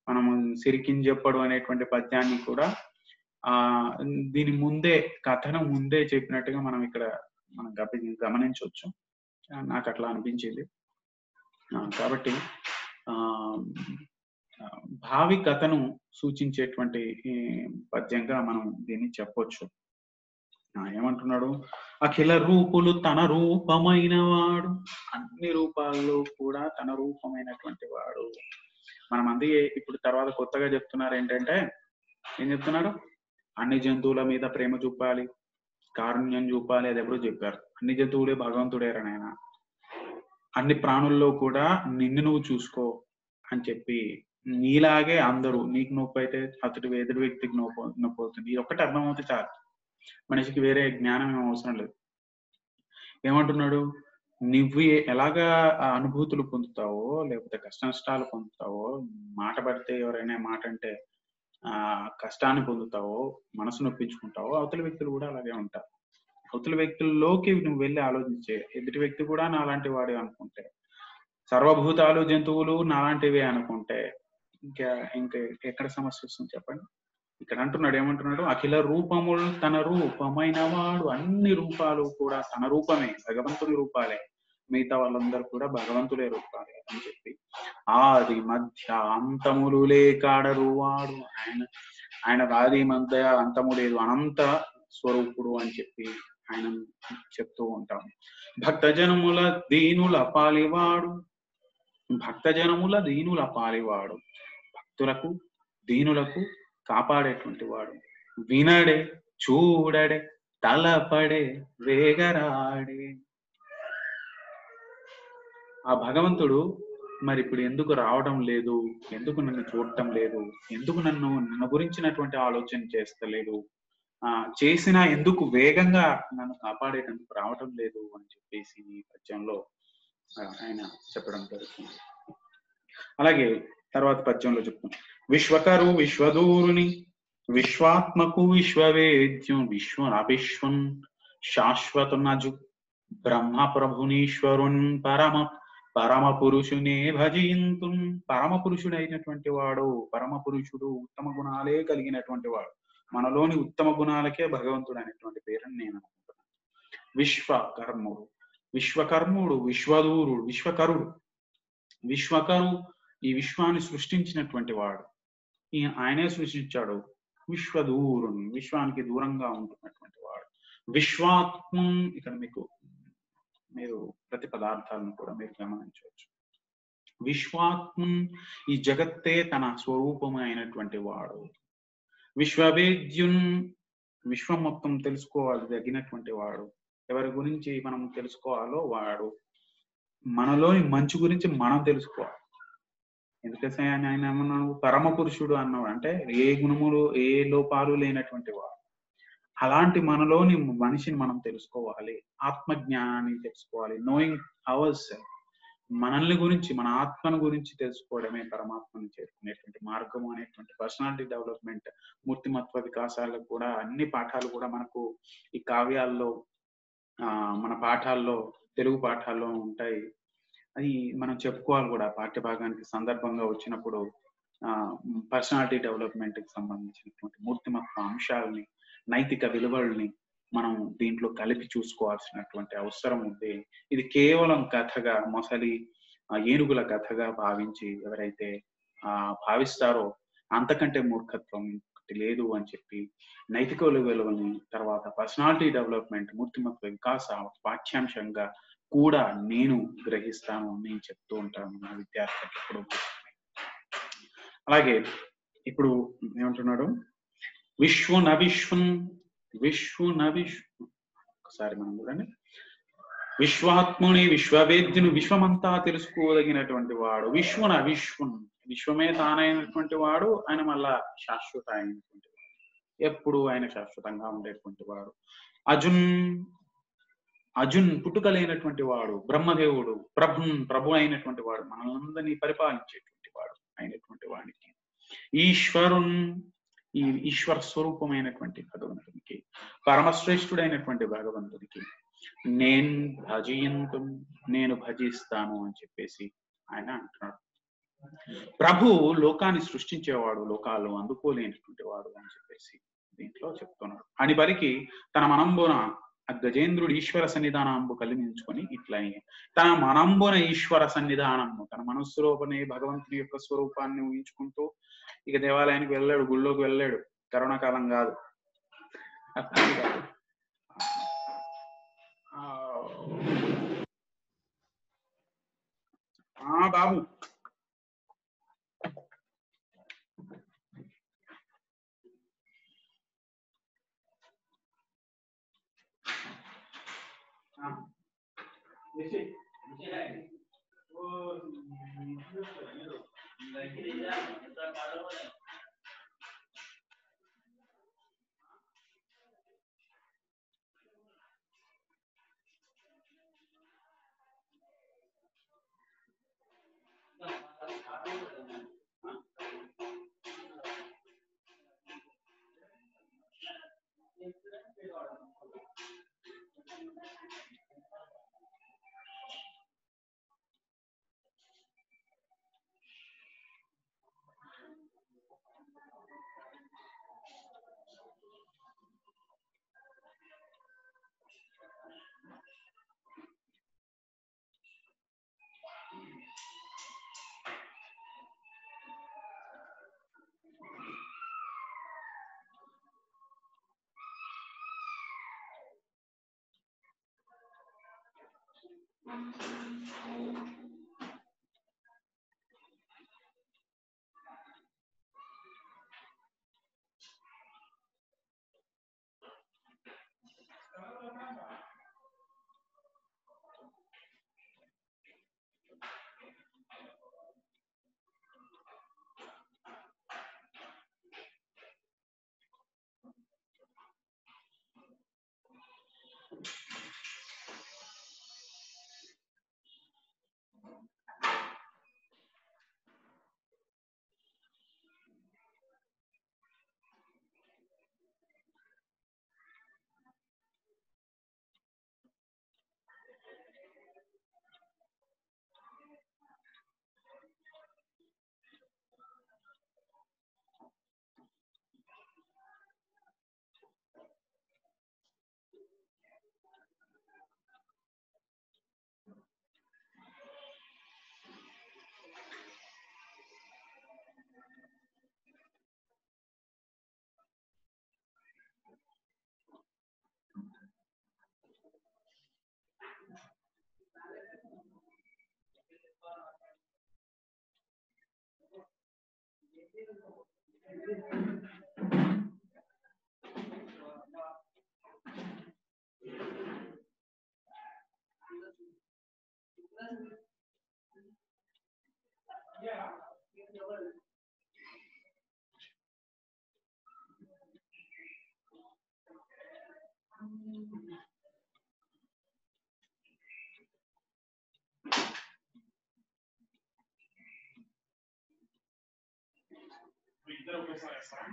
మనము సిరికింజెప్పడు అనేటువంటి పద్యాన్ని కూడా ఆ దీని ముందే కథను ముందే చెప్పినట్టుగా మనం ఇక్కడ మనం గమనించవచ్చు. నాకు అట్లా అనిపించింది. కాబట్టి ఆ భావి కథను సూచించేటువంటి పద్యంగా మనం దీన్ని చెప్పొచ్చు. ఏమంటున్నాడు? అఖిల రూపులు తన రూపమైన వాడు. అన్ని రూపాల్లో కూడా తన రూపమైనటువంటి వాడు. మనం అందుకే ఇప్పుడు తర్వాత కొత్తగా చెప్తున్నారు ఏంటంటే, ఏం చెప్తున్నారు? అన్ని జంతువుల మీద ప్రేమ చూపాలి, కారుణ్యం చూపాలి. అది ఎప్పుడో చెప్పారు. అన్ని జంతువులే భగవంతుడేరా నాయన, అన్ని ప్రాణుల్లో కూడా నిన్ను నువ్వు చూసుకో అని చెప్పి, నీలాగే అందరూ, నీకు నొప్పి అయితే అతడి ఎదుటి వ్యక్తికి నొప్పి అవుతుంది. ఇది ఒక్కటి అర్థమవుతే చాలు, మనిషికి వేరే జ్ఞానం ఏం అవసరం లేదు. ఏమంటున్నాడు? నువ్వు ఎలాగా అనుభూతులు పొందుతావో, లేకపోతే కష్ట నష్టాలు పొందుతావో, మాట పడితే ఎవరైనా మాట అంటే కష్టాన్ని పొందుతావో, మనసు నొప్పించుకుంటావో, అవతల వ్యక్తులు కూడా అలాగే ఉంటారు. అవతల వ్యక్తుల్లోకి నువ్వు వెళ్ళి ఆలోచించే, ఎదుటి వ్యక్తి కూడా నాలాంటి వాడే అనుకుంటే, సర్వభూతాలు జంతువులు నాలాంటివే అనుకుంటే ఇంకా ఇంకా ఎక్కడ సమస్య వస్తుంది చెప్పండి? ఇక్కడ అంటున్నాడు, ఏమంటున్నాడు? అఖిల రూపములు తన రూపమైన వాడు. అన్ని రూపాలు కూడా తన రూపమే, భగవంతుని రూపాలే. మిగతా వాళ్ళందరూ కూడా భగవంతులే రూపాలే అని చెప్పి, ఆది మధ్య అంతములు లేకాడరు వాడు. ఆయన ఆది మధ్య అంతము లేదు, అనంత స్వరూపుడు అని చెప్పి ఆయన చెప్తూ ఉంటాం. భక్తజనముల దీనుల పాలివాడు. భక్తజనముల దీనుల పాలివాడు. భక్తులకు దీనులకు కాపాడేటువంటి వాడు. వినడే చూడడే తలపడే వేగరాడే. ఆ భగవంతుడు మరి ఇప్పుడు ఎందుకు రావడం లేదు? ఎందుకు నన్ను చూడటం లేదు? ఎందుకు నన్ను గురించినటువంటి ఆలోచన చేస్తలేదు? చేసినా ఎందుకు వేగంగా నన్ను కాపాడేటందుకు రావటం లేదు అని చెప్పేసి ఈ పద్యంలో ఆయన చెప్పడం జరుగుతుంది. అలాగే తర్వాత పద్యంలో చెప్తాం. విశ్వకరు విశ్వదూరుని విశ్వాత్మకు విశ్వవేద్యం విశ్వం శాశ్వతనజు బ్రహ్మ ప్రభునీశ్వరున్ పరమ పురుషునే భజింతు. పరమ పురుషుడు అయినటువంటి వాడు, పరమ పురుషుడు, ఉత్తమ గుణాలే కలిగినటువంటి వాడు. మనలోని ఉత్తమ గుణాలకే భగవంతుడు అనేటువంటి పేరుని నేను అనుకుంటున్నాను. విశ్వకర్ముడు, విశ్వదూరుడు, విశ్వకరు ఈ విశ్వాన్ని సృష్టించినటువంటి వాడు. ఆయనే సృష్టించాడు. విశ్వదూరుని, విశ్వానికి దూరంగా ఉంటున్నటువంటి వాడు. విశ్వాత్మం, ఇక్కడ మీరు ప్రతి పదార్థాలను కూడా మీరు గమనించవచ్చు. విశ్వాత్మం, ఈ జగత్తే తన స్వరూపము అయినటువంటి వాడు. విశ్వవేద్యున్, విశ్వం మొత్తం తెలుసుకోవాలి తగినటువంటి వాడు. ఎవరి గురించి మనం తెలుసుకోవాలో వాడు. మనలోని మంచి గురించి మనం తెలుసుకోవాలి. ఎందుకంటే ఆయన ఏమన్నాడు? పరమ పురుషుడు అన్నాడు. అంటే ఏ గుణములు ఏ లోపాలు లేనటువంటి వాడు. అలాంటి మనలోని మనిషిని మనం తెలుసుకోవాలి, ఆత్మజ్ఞానాన్ని తెలుసుకోవాలి. నోయింగ్ అవర్ సెల్ఫ్, మనల్ని గురించి, మన ఆత్మను గురించి తెలుసుకోవడమే పరమాత్మను చేరుకునేటువంటి మార్గము అనేటువంటి పర్సనాలిటీ డెవలప్మెంట్, మూర్తిమత్వ వికాసాలకు కూడా అన్ని పాఠాలు కూడా మనకు ఈ కావ్యాల్లో మన పాఠాల్లో, తెలుగు పాఠాల్లో ఉంటాయి. అది మనం చెప్పుకోవాలి కూడా. పాఠ్యభాగానికి సందర్భంగా వచ్చినప్పుడు పర్సనాలిటీ డెవలప్మెంట్ కి సంబంధించినటువంటి మూర్తిమత్వ అంశాలని, నైతిక విలువల్ని మనం దీంట్లో కలిపి చూసుకోవాల్సినటువంటి అవసరం ఉంది. ఇది కేవలం కథగా, మొసలి ఏనుగుల కథగా భావించి ఎవరైతే భావిస్తారో అంతకంటే మూర్ఖత్వం లేదు అని చెప్పి, నైతిక విలువలని, తర్వాత పర్సనాలిటీ డెవలప్మెంట్, మూర్తిమత్వ వికాస పాఠ్యాంశంగా కూడా నేను గ్రహిస్తాను, నేను చెప్తూ ఉంటాను నా విద్యార్థులకు ఎప్పుడు. అలాగే ఇప్పుడు ఏమంటున్నాడు? ఒకసారి మనం చూడండి. విశ్వాత్ముని, విశ్వవేద్యుని, విశ్వమంతా తెలుసుకోదగినటువంటి వాడు. విశ్వమే తానైనటువంటి వాడు. ఆయన మళ్ళా శాశ్వత అయినటువంటి వాడు, ఎప్పుడు ఆయన శాశ్వతంగా ఉండేటువంటి వాడు. అజున్ పుట్టుకలైనటువంటి వాడు. బ్రహ్మదేవుడు, ప్రభు అయినటువంటి వాడు, మనల్ని పరిపాలించేటువంటి వాడు అయినటువంటి వాడికి. ఈ ఈశ్వర స్వరూపమైనటువంటి భగవంతునికి, పరమశ్రేష్ఠుడైనటువంటి భగవంతునికి నేను భజిస్తాను అని చెప్పేసి ఆయన అంటున్నాడు. ప్రభు లోకాన్ని సృష్టించేవాడు, లోకాలు అందుకోలేనటువంటి వాడు అని చెప్పేసి దీంట్లో చెప్తున్నాడు. అని పలికి తన మనంబున గజేంద్రుడు ఈశ్వర సన్నిధానంబు కలిగించుకొని ఇట్లా తన మనంబున ఈశ్వర సన్నిధానము, తన మనస్సులోపనే భగవంతుని యొక్క స్వరూపాన్ని ఊహించుకుంటూ ఇక దేవాలయానికి వెళ్ళాడు, గుళ్ళోకి వెళ్ళాడు. కరోనా కాలం కాదు, బాబు ఇద్దరు ఒకేసారి వేస్తారా?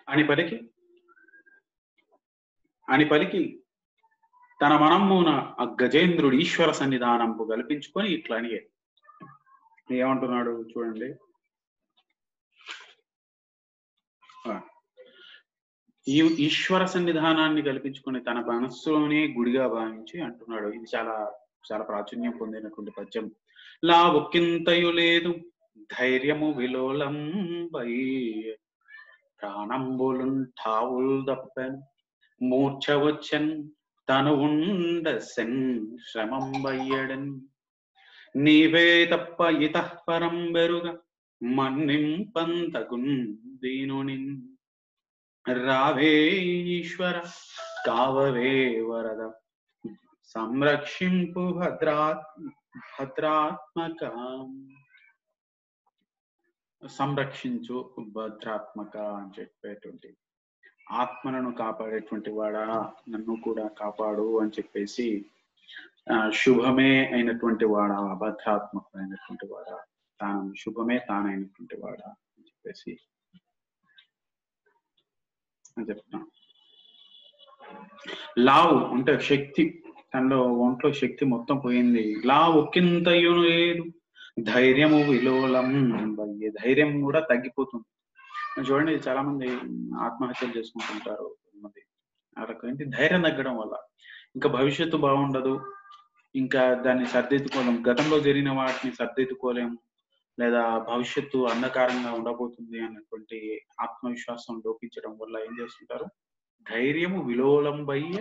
అని పలికి తన మనమ్మున ఆ గజేంద్రుడు ఈశ్వర సన్నిధానంపు కల్పించుకొని ఇట్లా అని ఏమంటున్నాడు చూడండి. ఈ ఈశ్వర సన్నిధానాన్ని కల్పించుకొని తన మనస్సులోనే గుడిగా భావించి అంటున్నాడు. ఇది చాలా చాలా ప్రాచుర్యం పొందినటువంటి పద్యం. లా ఒక్కింతయు లేదు ధైర్యము విలోలం బై ప్రాణంబులున్ ఠావుల్ దప్పెన్ మూర్ఛ వచ్చన్ తను ఉండసెన్ శ్రమం బయ్యడన్ నీవే తప్ప ఇతః పరం బెరుగ మన్నింపంతగున్ దీనునిన్ రావే ఈశ్వర కావవే వరద సంరక్షింపు భద్రాత్మక సంరక్షించు భద్రాత్మక అని చెప్పేటువంటి ఆత్మలను కాపాడేటువంటి వాడా నన్ను కూడా కాపాడు అని చెప్పేసి శుభమే అయినటువంటి వాడా భద్రాత్మక అయినటువంటి వాడా తాను శుభమే తానైనటువంటి వాడా అని చెప్పేసి అని చెప్తాను. లావు అంటే శక్తి, తనలో ఒంట్లో శక్తి మొత్తం పోయింది. లా ఒక్కింతయును లేదు ధైర్యము విలోలం బయ్యే ధైర్యం కూడా తగ్గిపోతుంది. చూడండి చాలా మంది ఆత్మహత్యలు చేసుకుంటుంటారు. వాళ్ళకి ధైర్యం తగ్గడం వల్ల ఇంకా భవిష్యత్తు బాగుండదు, ఇంకా దాన్ని సర్దిద్దుకోలేం, గతంలో జరిగిన వాటిని సర్దిద్దుకోలేము, లేదా భవిష్యత్తు అంధకారంగా ఉండబోతుంది అన్నటువంటి ఆత్మవిశ్వాసం లోపించడం వల్ల ఏం చేస్తుంటారు, ధైర్యము విలోలం బయ్యే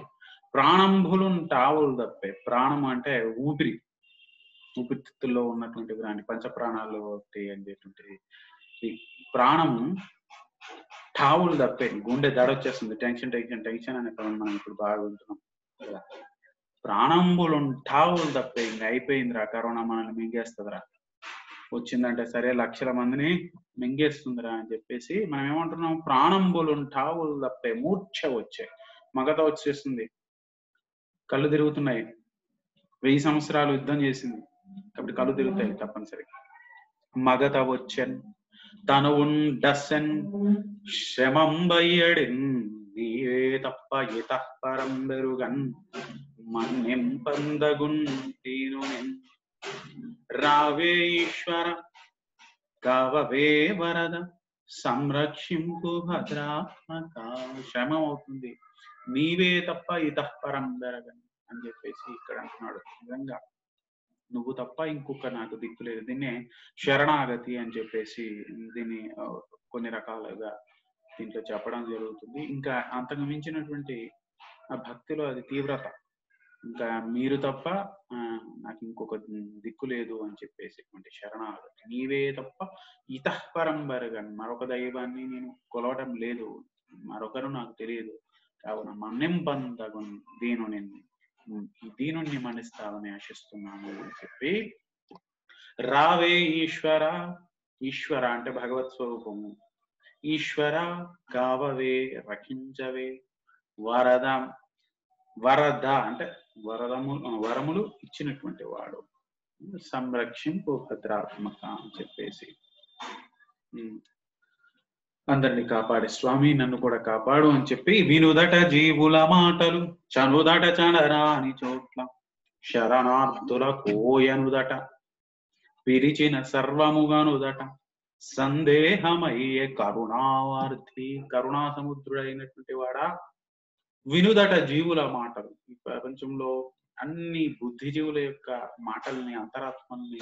ప్రాణంబులు టావులు తప్పే. ప్రాణం అంటే ఊపిరి, ఊపిరితిత్తుల్లో ఉన్నటువంటి పంచ ప్రాణాలు అనేటువంటిది ఈ ప్రాణం టావులు తప్పే. గుండె దడ వచ్చేస్తుంది. టెన్షన్ టెన్షన్ టెన్షన్ అనే పదం మనం ఇప్పుడు బాగా వింటున్నాం కదా. ప్రాణంబులు టావులు తప్పే, ఇంకా అయిపోయిందిరా, కరోనా మనల్ని మింగేస్తుందిరా, వచ్చిందంటే సరే లక్షల మందిని మింగేస్తుందిరా అని చెప్పేసి మనం ఏమంటున్నాం, ప్రాణంబులు టావులు తప్పే మూర్ఛ వచ్చే, మగత వచ్చేస్తుంది, కళ్ళు తిరుగుతున్నాయి, 1000 సంవత్సరాలు యుద్ధం చేసింది కాబట్టి కళ్ళు తిరుగుతాయి తప్పనిసరిగా. మగత వచ్చాను తనువుండసెన్ శ్రమంబయ్యడిన్ నీవే తప్ప ఇతః పరం బెరుగన్ మన్నెంపందగున్ దీనునిన్ రావే ఈశ్వర కావవే వరద సంరక్షింపు భద్రాత్మక. శ్రమం అవుతుంది, నీవే తప్ప ఇతః పరం బెరగన్ అని చెప్పేసి ఇక్కడ అంటున్నాడు. నిజంగా నువ్వు తప్ప ఇంకొక నాకు దిక్కు లేదు. దీన్నే శరణాగతి అని చెప్పేసి దీన్ని కొన్ని రకాలుగా దీంట్లో చెప్పడం జరుగుతుంది. ఇంకా అంతకు మించినటువంటి భక్తిలో అది తీవ్రత. ఇంకా మీరు తప్ప నాకు ఇంకొక దిక్కు లేదు అని చెప్పేసి శరణాగతి. నీవే తప్ప ఇతః పరం బెరగన్, మరొక దైవాన్ని నేను కొలవటం లేదు, మరొకరు నాకు తెలియదు. కావున మన్నెంపందగున్ దీను నేను ఈ దీనుణ్ణి మన్నిస్తావని ఆశిస్తున్నాను అని చెప్పి, రావే ఈశ్వర, ఈశ్వర అంటే భగవత్ స్వరూపము, ఈశ్వర కావవే రక్షించవే, వరద, వరద అంటే వరములు ఇచ్చినటువంటి వాడు, సంరక్షింపు భద్రాత్మక అని చెప్పేసి అందరినీ కాపాడే స్వామి నన్ను కూడా కాపాడు అని చెప్పి, వినుదట జీవుల మాటలు చనుదట చనరాని చోట్ల శరణార్థుల కోయనుదట పిరిచిన సర్వముగనుదట సందేహమయ్యే కరుణావార్థి, కరుణా సముద్రుడైనటువంటి వాడా వినుదట జీవుల మాటలు. ఈ ప్రపంచంలో అన్ని బుద్ధిజీవుల యొక్క మాటల్ని, అంతరాత్మల్ని,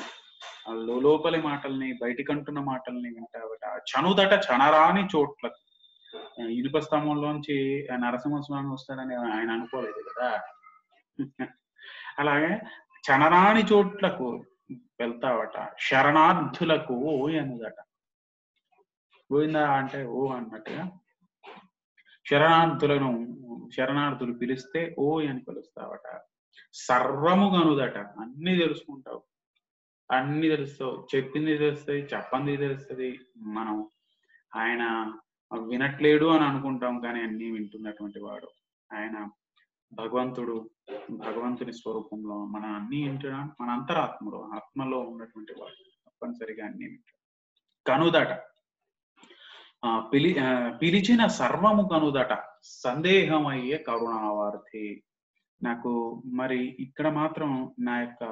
లోపలి మాటల్ని, బయటికంటున్న మాటల్ని వింటావట. చనుదట చనరాని చోట్ల, ఇనుప స్తంభంలోంచి నరసింహస్వామి వస్తాడని ఆయన అనుకోలేదు కదా. అలాగే చనరాని చోట్లకు వెళ్తావట, శరణార్థులకు ఓ అనుదట. పోయిందా అంటే ఓ అన్నట్టుగా శరణార్థులు పిలిస్తే ఓ అని పిలుస్తావట. సర్వముగనుదట, అన్ని తెలుసుకుంటావు, అన్ని తెలుస్తావు, చెప్పింది తెలుస్తుంది, చెప్పంది తెలుస్తుంది. మనం ఆయన వినట్లేడు అని అనుకుంటాం, కానీ అన్ని వింటున్నటువంటి వాడు ఆయన. భగవంతుని స్వరూపంలో మన అన్ని వింటున్నా, మన అంతరాత్మలో ఆత్మలో ఉన్నటువంటి వాడు తప్పనిసరిగా అన్ని వింటాడు. కనుదట పిలిచిన సర్వము కనుదట సందేహం అయ్యే కరుణావార్థి. నాకు మరి ఇక్కడ మాత్రం నా యొక్క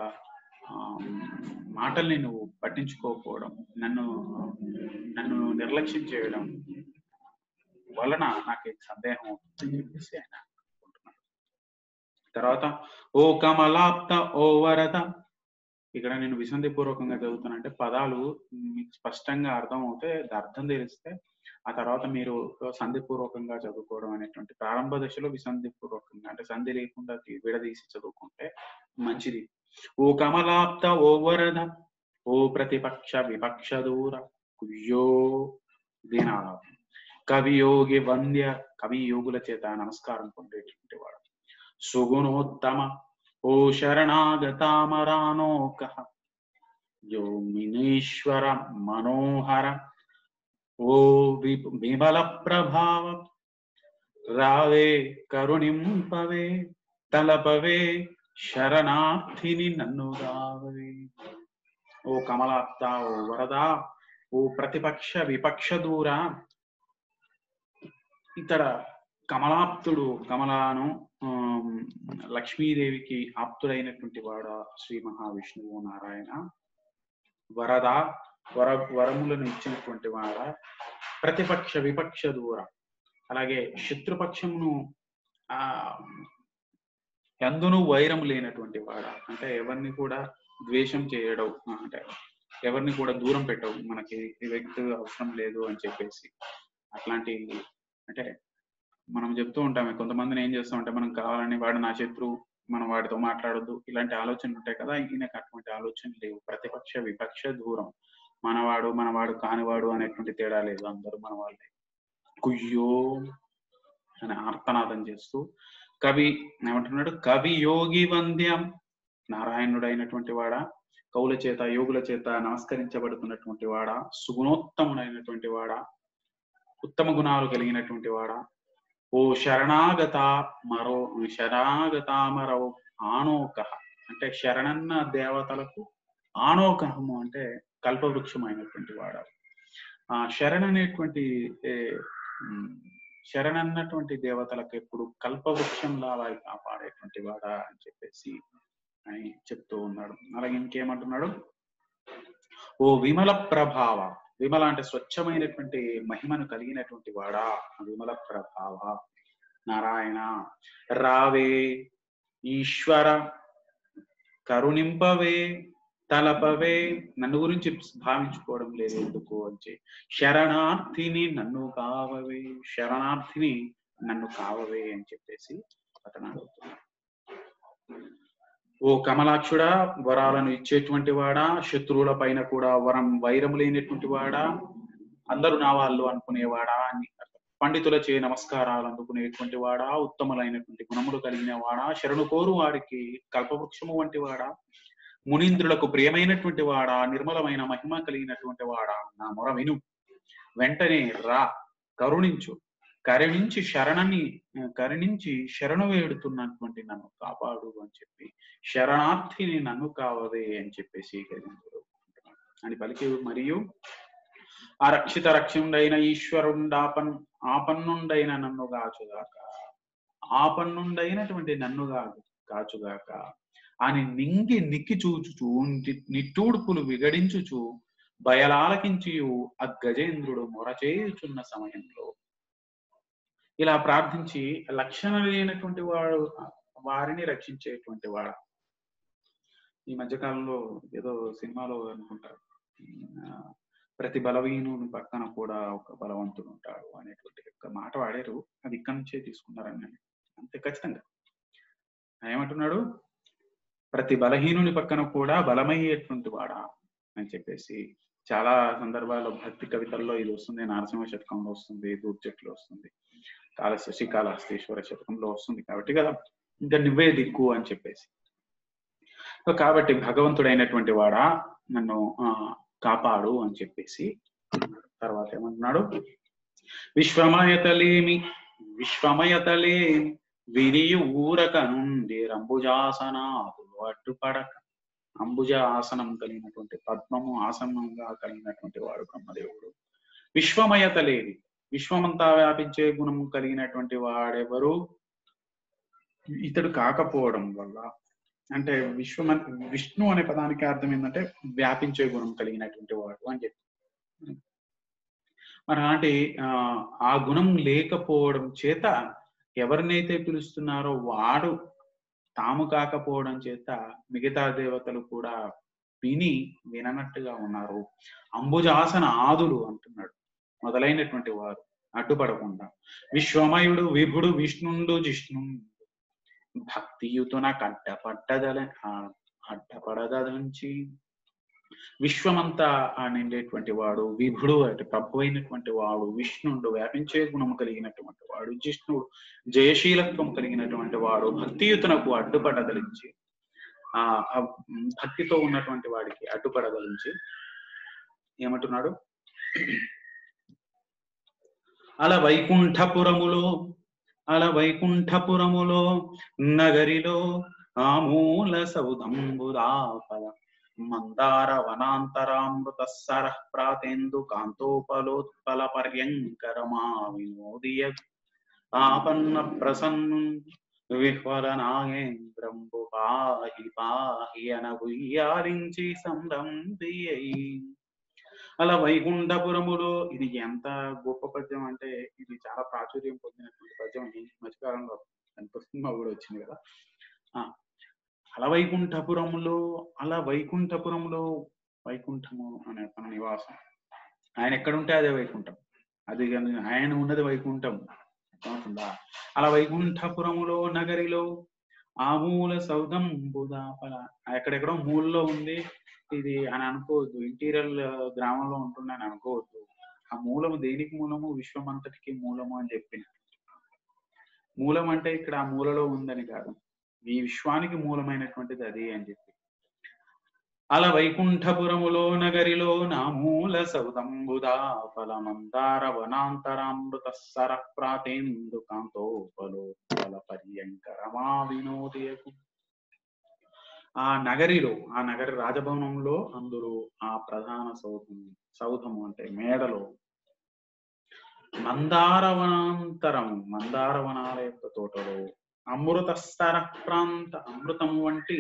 మాటల్ని నువ్వు పట్టించుకోకపోవడం, నన్ను నిర్లక్ష్యం చేయడం వలన నాకు సందేహం అవుతుందని చెప్పేసి ఆయన అనుకుంటున్నాడు. తర్వాత ఓ కమలాప్త ఓ వరద, ఇక్కడ నేను విసంధి పూర్వకంగా చదువుతానంటే పదాలు మీకు స్పష్టంగా అర్థం అవుతే, అర్థం తెలిస్తే ఆ తర్వాత మీరు సంధిపూర్వకంగా చదువుకోవడం అనేటువంటి ప్రారంభ దశలో విసంధి పూర్వకంగా అంటే సంధి లేకుండా విడదీసి చదువుకుంటే మంచిది. ఓ కమలాప్త ఓ వరద ఓ ప్రతిపక్ష విపక్ష దూర కుయ్యో దీనాలాపం కవియోగి వంద్య, కవి యోగుల చేత నమస్కారం పొందేటువంటి వాడు. సుగుణోత్తమ ఓ శరణాగతామరానోక యో మినీశ్వర మనోహర ఓ విమల ప్రభావ రావే కరుణింపవే తలపవే శరణార్థిని నన్ను రావే. ఓ కమలాప్త ఓ వరద ఓ ప్రతిపక్ష విపక్ష దూర. ఇక్కడ కమలాప్తుడు, కమలాను లక్ష్మీదేవికి ఆప్తుడైనటువంటి వాడు శ్రీ మహావిష్ణువు నారాయణ. వరద వరములను ఇచ్చినటువంటి వాడ, ప్రతిపక్ష విపక్ష దూర, అలాగే శత్రుపక్షమును ఎందును వైరం లేనటువంటి వాడ, అంటే ఎవరిని కూడా ద్వేషం చేయడం, అంటే ఎవరిని కూడా దూరం పెట్టవు, మనకి ఈ వ్యక్తి అవసరం లేదు అని చెప్పేసి. అట్లాంటి అంటే మనం చెప్తూ ఉంటామే, కొంతమందిని ఏం చేస్తామంటే మనం కావాలని వాడు నా శత్రువు, మనం వాడితో మాట్లాడొద్దు, ఇలాంటి ఆలోచనలు ఉంటాయి కదా. ఈయనకు అటువంటి ఆలోచన లేవు. ప్రతిపక్ష విపక్ష దూరం, మనవాడు కానివాడు అనేటువంటి తేడా లేదు, అందరూ మన వాళ్ళే. కుయ్యో అని ఆర్తనాదం చేస్తూ కవి ఏమంటున్నాడు, కవి యోగి వంద్యం, నారాయణుడైనటువంటి వాడా, కవుల చేత యోగుల చేత నమస్కరించబడుతున్నటువంటి వాడా, సుగుణోత్తముడైనటువంటి వాడా, ఉత్తమ గుణాలు కలిగినటువంటి వాడా, ఓ శరణాగతామరో ఆనోక, అంటే శరణన్న దేవతలకు ఆనోకహము అంటే కల్పవృక్షమైనటువంటి వాడా, శరణ్ అనేటువంటి శరణ్ అన్నటువంటి దేవతలకు ఎప్పుడు కల్పవృక్షంలా వారి కాపాడేటువంటి వాడా అని చెప్పేసి అని చెప్తూ ఉన్నాడు. అలాగే ఇంకేమంటున్నాడు, ఓ విమల ప్రభావ, విమల అంటే స్వచ్ఛమైనటువంటి మహిమను కలిగినటువంటి వాడా, విమల ప్రభావ నారాయణ, రావే ఈశ్వర కరుణింపవే తలపవే, నన్ను గురించి భావించుకోవడం లేదు ఎందుకు అని, శరణార్థిని నన్ను కావవే, శరణార్థిని నన్ను కావవే అని చెప్పేసి అతను అడుగుతున్నాడు. ఓ కమలాక్షుడా, వరాలను ఇచ్చేటువంటి వాడా, శత్రువుల పైన కూడా వైరం లేనటువంటి వాడా, అందరూ నా వాళ్ళు అనుకునేవాడా అని, పండితులచే నమస్కారాలు అందుకునేటువంటి వాడా, ఉత్తములైనటువంటి గుణములు కలిగిన వాడా, శరణు కోరు వారికి కల్పవృక్షము వంటి వాడా, మునీంద్రులకు ప్రియమైనటువంటి వాడా, నిర్మలమైన మహిమ కలిగినటువంటి వాడా, నా మొర విను, వెంటనే రా, కరుణించు, కరుణించి శరణు వేడుతున్నటువంటి నన్ను కాపాడు అని చెప్పి, శరణార్థిని నన్ను కావవే అని చెప్పేసి అని పలికి, మరియు ఆ రక్షిత రక్షుడైన ఆపన్నుండైన నన్ను గాచుగాక, ఆపన్నుండైనటువంటి నన్ను కాచుగాక అని నిక్కి చూచుచు నిట్టూడుపులు విగడించుచు బయలాలకించియు ఆ గజేంద్రుడు మొరచేయుచున్న సమయంలో ఇలా ప్రార్థించి, లక్షణం లేనటువంటి వారిని రక్షించేటువంటి వాడు. ఈ మధ్యకాలంలో ఏదో సినిమాలో అనుకుంటారు, ప్రతి బలహీనుని పక్కన కూడా ఒక బలవంతుడు ఉంటాడు అనేటువంటి ఒక మాట వాడారు. అది ఇక్కడి నుంచే తీసుకున్నారని అంతే ఖచ్చితంగా. ఏమంటున్నాడు, ప్రతి బలహీనుని పక్కన కూడా బలమయ్యేటువంటి వాడా అని చెప్పేసి చాలా సందర్భాల్లో భక్తి కవితల్లో ఇది వస్తుంది. నరసింహ శతకంలో వస్తుంది, దూర్జట్లో వస్తుంది, శ్రీకాళహస్తీశ్వర శతకంలో వస్తుంది. కాబట్టి కదా ఇంకా నువ్వే దిక్కు అని చెప్పేసి, కాబట్టి భగవంతుడైనటువంటి వాడా నన్ను కాపాడు అని చెప్పేసి. తర్వాత ఏమంటున్నాడు, విశ్వమయతలేమి విరియు ఊరక నుండి రంభుజాసనాదులు అడ్డుపడక, అంబుజ ఆసనం కలిగినటువంటి పద్మము ఆసనంగా కలిగినటువంటి వాడు బ్రహ్మదేవుడు. విశ్వమయతలేవి, విశ్వమంతా వ్యాపించే గుణం కలిగినటువంటి వాడెవరు, ఇతడు కాకపోవడం వల్ల, అంటే విష్ణు అనే పదానికి అర్థం ఏంటంటే వ్యాపించే గుణం కలిగినటువంటి వాడు అని చెప్పి. మరి అలాంటి ఆ గుణం లేకపోవడం చేత ఎవరినైతే పిలుస్తున్నారో వాడు తాము కాకపోవడం చేత మిగతా దేవతలు కూడా విననట్టుగా ఉన్నారు. అంబుజాసన ఆదులు అంటున్నాడు, మొదలైనటువంటి వారు అడ్డుపడకుండా. విశ్వమయుడు విభుడు విష్ణుండు జిష్ణుండు భక్తియుతున అడ్డపడదలంచి, విశ్వమంతా నిండేటువంటి వాడు విభుడు అంటే ప్రభు అయినటువంటి వాడు, విష్ణుడు వ్యాపించే గుణము కలిగినటువంటి వాడు, జిష్ణుడు జయశీలత్వం కలిగినటువంటి వాడు, భక్తియుతునకు అడ్డుపడదలించి, భక్తితో ఉన్నటువంటి వాడికి అడ్డుపడదలించి ఏమంటున్నాడు, అల వైకుంఠపురములో నగరిలో ఆమూల సౌధంబుదాపల మందార వనాంతరామృత సరః ప్రాతేందు కాంతోపలోత్పల పర్యంకరమా వినోదియ ఆపన్న ప్రసన్ను విహ్వల నాగేంద్రంబు పాహి పాహి అనగుయ్యాలించి సంరంభియై. అలా వైకుంఠపురములో, ఇది ఎంత గొప్ప పద్యం అంటే ఇది చాలా ప్రాచుర్యం పొందినటువంటి పద్యం. ఈ మధ్యకాలంలో పుస్తకంగా కూడా వచ్చింది కదా. అలా వైకుంఠపురంలో వైకుంఠము అనే తన నివాసం, ఆయన ఎక్కడుంటే అదే వైకుంఠం, అది ఆయన ఉన్నది వైకుంఠం అవుతుందా. అలా వైకుంఠపురములో నగరిలో ఆమూల సౌధం బుధాపల, ఎక్కడెక్కడో మూలలో ఉంది ఇది అని అనుకోవద్దు, ఇంటీరియర్ గ్రామంలో ఉంటుంది అని అనుకోవద్దు. ఆ మూలము దేనికి మూలము, విశ్వమంతటికి మూలము అని చెప్పిన. మూలం అంటే ఇక్కడ ఆ మూలలో ఉందని కాదు, ఈ విశ్వానికి మూలమైనటువంటిది అది అని చెప్పి. అలా వైకుంఠపురములో నగరిలో నామూల సౌదంబుదాపల మందార వనాంతరామృత సర ప్రాతేందు కాంతోపలోత్పల పర్యంకరమా వినోదయకు. ఆ నగరి రాజభవనంలో అందరూ ఆ ప్రధాన సౌధము అంటే మేడలో మందారవనాంతరము, మందారవనాల యొక్క తోటలో, అమృత స్థర ప్రాంత, అమృతము వంటి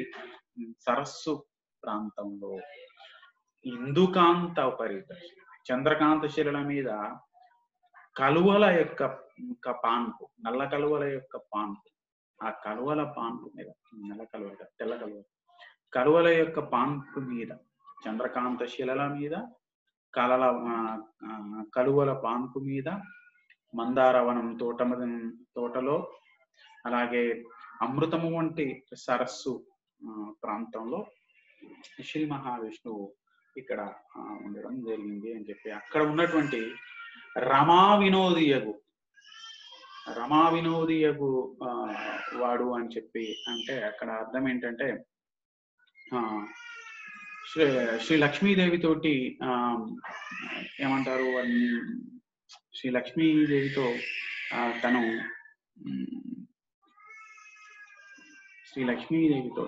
సరస్సు ప్రాంతంలో, ఇందుకాంత ఉపరిత, చంద్రకాంత శిలల మీద కలువల యొక్క పాన్పు, నల్ల కలువల యొక్క పాన్పు, ఆ కలువల పాన్పు మీద, నల్ల కలువ తెల్ల కలువ, కలువల యొక్క పాన్పు మీద, చంద్రకాంత శిలల మీద కలువల పాన్పు మీద, మందారవనం తోటలో, అలాగే అమృతము వంటి సరస్సు ప్రాంతంలో శ్రీ మహావిష్ణువు ఇక్కడ ఉండడం జరిగింది అని చెప్పి, అక్కడ ఉన్నటువంటి రమా వినోదియగు వాడు అని చెప్పి అంటే అక్కడ అర్థం ఏంటంటే శ్రీ లక్ష్మీదేవి తోటి ఏమంటారు అని, శ్రీ లక్ష్మీదేవితో తను శ్రీ లక్ష్మీదేవితో